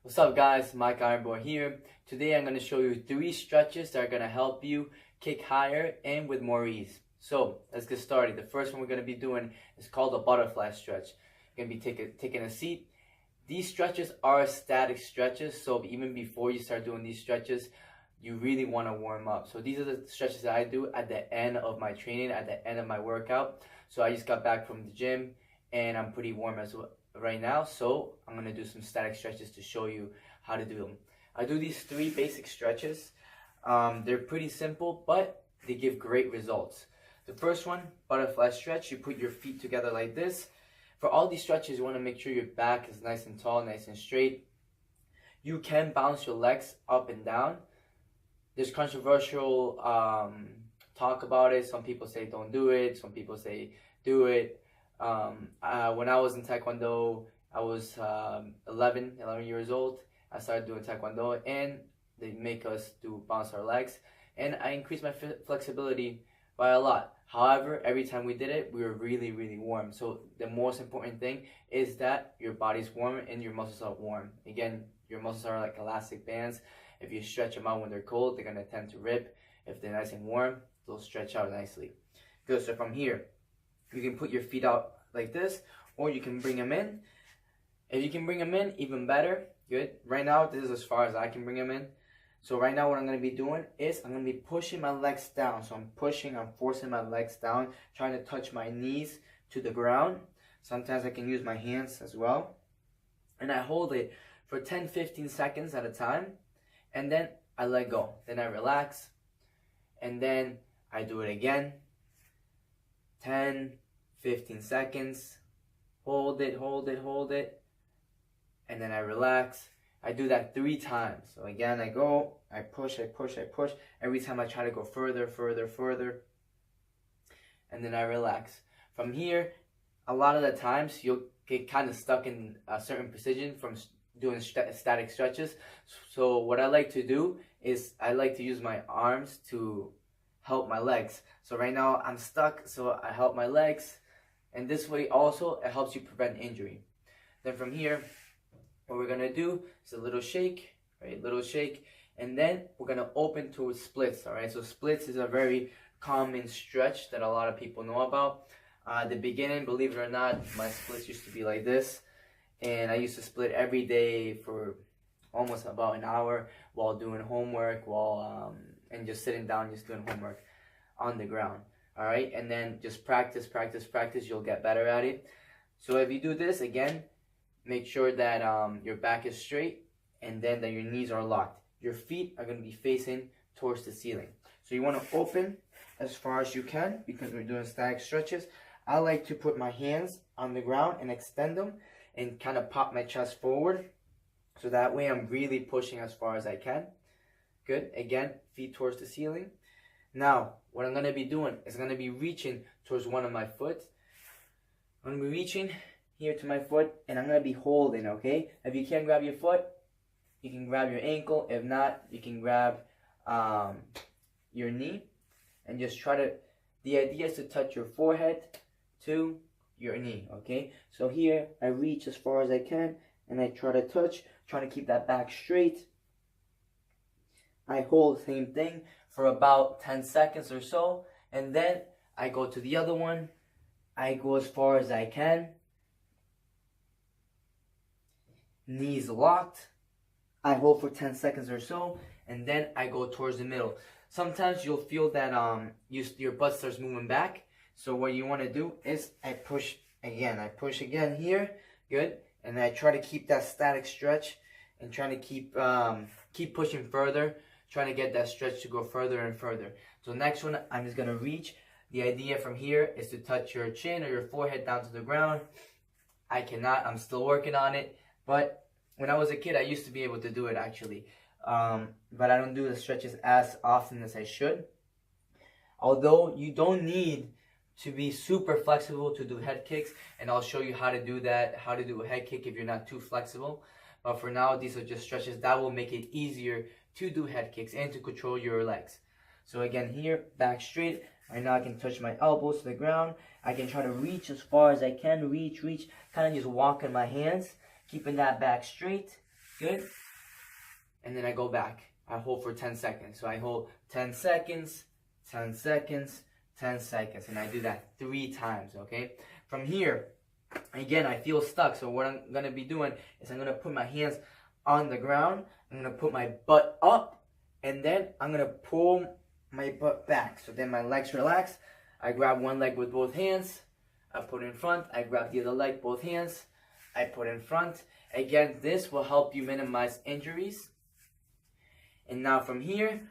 What's up guys, Mike Ironboy here. Today I'm going to show you 3 stretches that are going to help you kick higher and with more ease. So let's get started. The first one we're going to be doing is called a butterfly stretch. You're going to be taking a seat. These stretches are static stretches, so even before you start doing these stretches, you really want to warm up. So these are the stretches that I do at the end of my training, at the end of my workout. So I just got back from the gym and I'm pretty warm as well right now, so I'm going to do some static stretches to show you how to do them. I do these 3 basic stretches. They're pretty simple, but they give great results. The first one, butterfly stretch, you put your feet together like this. For all these stretches, you want to make sure your back is nice and tall, nice and straight. You can bounce your legs up and down. There's controversial talk about it. Some people say don't do it, some people say do it. When I was in Taekwondo, I was 11 years old. I started doing Taekwondo and they make us bounce our legs, and I increased my flexibility by a lot. However, every time we did it, we were really warm. So the most important thing is that your body's warm and your muscles are warm. Again, your muscles are like elastic bands. If you stretch them out when they're cold, they're going to tend to rip. If they're nice and warm, they'll stretch out nicely. Good, so from here, you can put your feet out like this, or you can bring them in. If you can bring them in, even better. Good. Right now, this is as far as I can bring them in. So right now, what I'm going to be doing is I'm going to be pushing my legs down. So I'm forcing my legs down, trying to touch my knees to the ground. Sometimes I can use my hands as well. And I hold it for 10-15 seconds at a time. And then I let go. Then I relax. And then I do it again. 10-15 seconds, hold it, and then I relax. I do that 3 times. So again, I go, I push. Every time I try to go further, and then I relax. From here, a lot of the times you'll get kind of stuck in a certain position from doing static stretches. So what I like to do is I like to use my arms to help my legs. So right now I'm stuck, so I help my legs, and this way also it helps you prevent injury. Then from here, what we're gonna do is a little shake, right? Little shake, and then we're gonna open to splits. All right, so splits is a very common stretch that a lot of people know about. At the beginning, believe it or not, my splits used to be like this, and I used to split every day for almost about an hour while doing homework, and just sitting down, just doing homework on the ground. All right, and then just practice, you'll get better at it. So if you do this, again, make sure that your back is straight and then that your knees are locked. Your feet are going to be facing towards the ceiling. So you want to open as far as you can because we're doing static stretches. I like to put my hands on the ground and extend them and kind of pop my chest forward. So that way I'm really pushing as far as I can. Good. Again, feet towards the ceiling. Now, what I'm going to be doing is I'm going to be reaching towards one of my foot. I'm going to be reaching here to my foot, and I'm going to be holding, okay? If you can't grab your foot, you can grab your ankle. If not, you can grab your knee and just try to, the idea is to touch your forehead to your knee, okay? So here, I reach as far as I can, and I try to touch, trying to keep that back straight. I hold the same thing for about 10 seconds or so, and then I go to the other one. I go as far as I can. Knees locked. I hold for 10 seconds or so, and then I go towards the middle. Sometimes you'll feel that your butt starts moving back. So what you want to do is I push again. I push again here. Good. And I try to keep that static stretch and trying to keep pushing further, trying to get that stretch to go further and further. So next one, I'm just going to reach. The idea from here is to touch your chin or your forehead down to the ground. I cannot. I'm still working on it. But when I was a kid, I used to be able to do it actually. But I don't do the stretches as often as I should. Although you don't need to be super flexible to do head kicks, and I'll show you how to do that, how to do a head kick if you're not too flexible. But for now, these are just stretches that will make it easier to do head kicks and to control your legs. So again, here, back straight. Right now I can touch my elbows to the ground. I can try to reach as far as I can. Reach. Kind of just walking my hands, keeping that back straight. Good. And then I go back. I hold for 10 seconds. So I hold 10 seconds, 10 seconds, 10 seconds. And I do that 3 times, okay? From here, again, I feel stuck. So what I'm going to be doing is I'm going to put my hands on the ground. I'm going to put my butt up. And then I'm going to pull my butt back. So then my legs relax. I grab one leg with both hands. I put in front. I grab the other leg, both hands. I put in front. Again, this will help you minimize injuries. And now from here,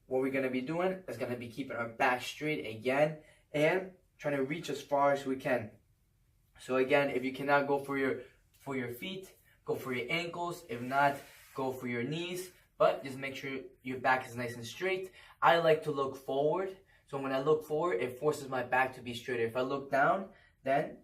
what we're going to be doing is going to be keeping our back straight again and trying to reach as far as we can. So again, if you cannot go for your feet, go for your ankles. If not, go for your knees. But just make sure your back is nice and straight. I like to look forward. So when I look forward, it forces my back to be straighter. If I look down, then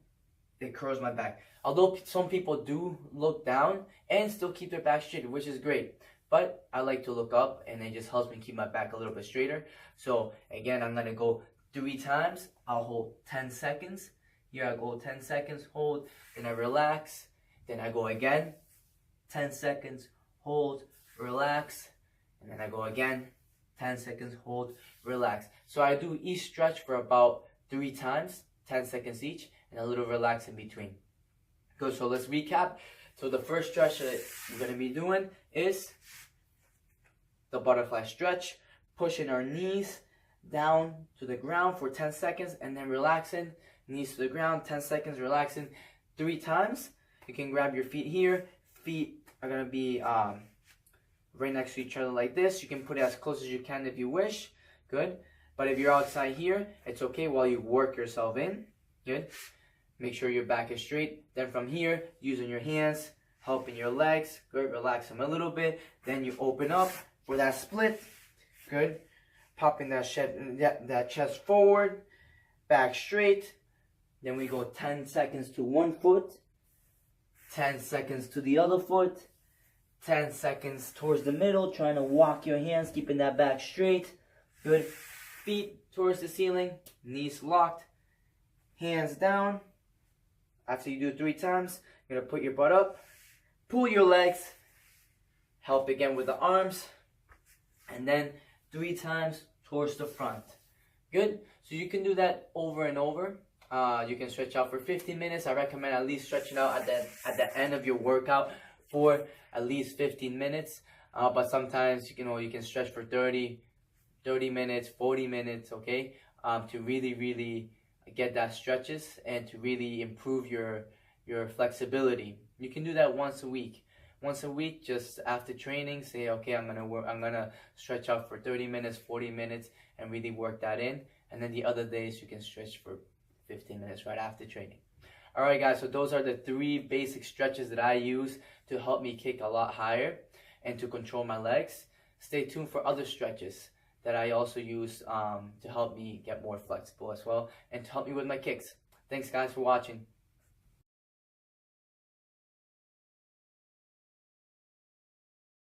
it curls my back. Although some people do look down and still keep their back straight, which is great. But I like to look up, and it just helps me keep my back a little bit straighter. So again, I'm going to go 3 times. I'll hold 10 seconds. Here I go 10 seconds, hold, then I relax. Then I go again, 10 seconds, hold, relax. And then I go again, 10 seconds, hold, relax. So I do each stretch for about 3 times, 10 seconds each, and a little relax in between. Good, so let's recap. So the first stretch that we're going to be doing is the butterfly stretch, pushing our knees down to the ground for 10 seconds and then relaxing, knees to the ground, 10 seconds, relaxing 3 times. You can grab your feet here. Feet are going to be right next to each other like this. You can put it as close as you can if you wish. Good. But if you're outside here, it's okay while you work yourself in. Good. Make sure your back is straight. Then from here, using your hands, helping your legs. Good. Relax them a little bit. Then you open up for that split. Good. Popping that chest forward. Back straight. Then we go 10 seconds to one foot. 10 seconds to the other foot. 10 seconds towards the middle. Trying to walk your hands, keeping that back straight. Good. Feet towards the ceiling. Knees locked. Hands down. After you do 3 times, you're going to put your butt up, pull your legs, help again with the arms, and then 3 times towards the front. Good? So you can do that over and over. You can stretch out for 15 minutes. I recommend at least stretching out at the end of your workout for at least 15 minutes. But sometimes, you can stretch for 30 minutes, 40 minutes, okay? To really get that stretches and to really improve your flexibility. You can do that once a week. Once a week, just after training, say, okay, I'm gonna stretch out for 30 minutes, 40 minutes, and really work that in. And then the other days, you can stretch for 15 minutes right after training. All right, guys, so those are the 3 basic stretches that I use to help me kick a lot higher and to control my legs. Stay tuned for other stretches that I also use to help me get more flexible as well and to help me with my kicks. Thanks, guys, for watching.